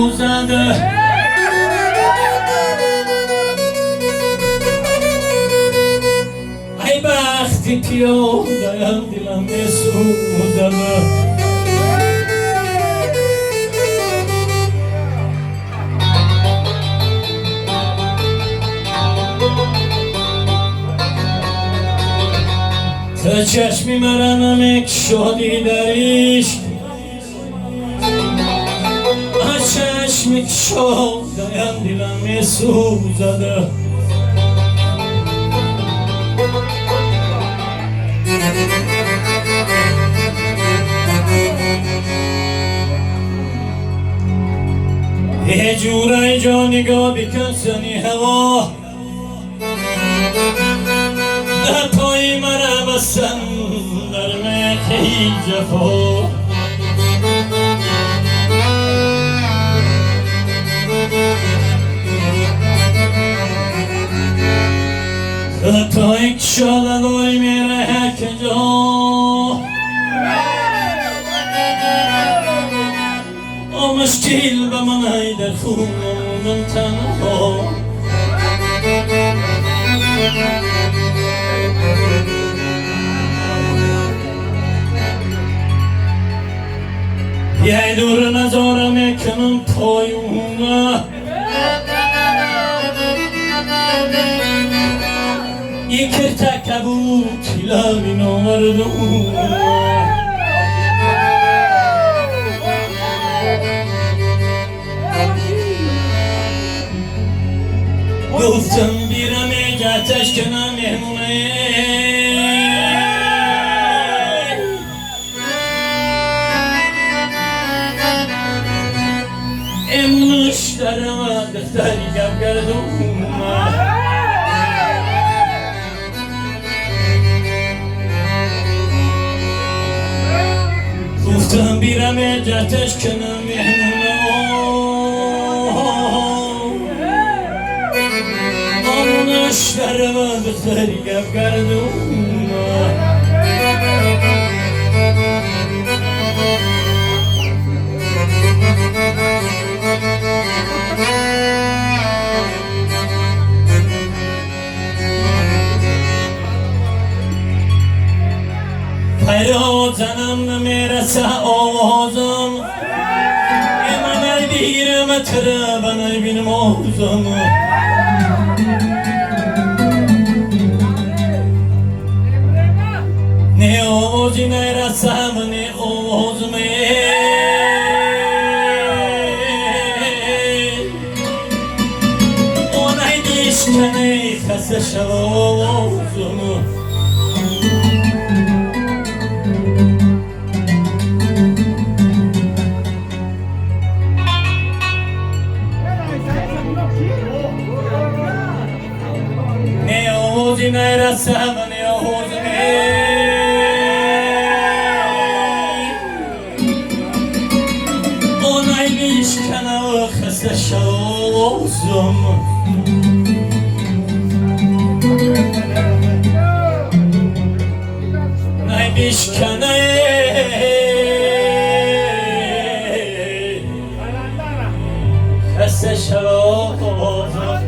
زده ای بختی پیاده‌ام دلم بسوزده تا چشمی مرنم یک شادی دریش چشمی که شاده‌ام دلم می‌سوزده یه جورای جا نگاه بکن سنی هوا در پای مرا بسن در مهی جفا تا یک شاله دوی میره که جا و مشکل به من های در خونم تنها یه دور نظاره میکنم پایونه یک تکبوت لبی نامردم گفتم بیرم جاتش کنم مهمونه امنوش دارم دختری گب گردم گفتم بیرم جاتش کنم مهمونه آمونش درم دختری گب گردم فریاد زنم نمیرسه آوازم من بیرم تره بنای بینم آوزم نه آوازی نیرسه من آوازم آنای دیشکنه خسته شو آوازم آوازی نیرسه من آوازم آنای بیشکنه و خسته شوزم نای بیشکنه خسته شوزم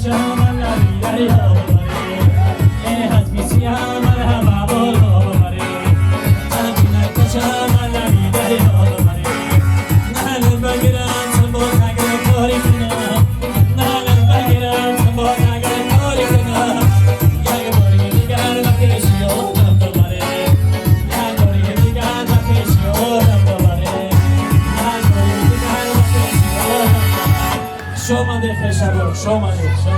شما نبیده یا ببری حسبی سیا مرحبا بولو ببری همینک شما نبیده یا ببری نهل بگیرم سنبول نگر کاری کنم نهل بگیرم سنبول نگر کاری کنم یک باری دیگر وقتش یادم ببری یک باری دیگر وقتش یادم ببری یک باری دیگر وقتش یادم ببری شما ده خشبو شما ده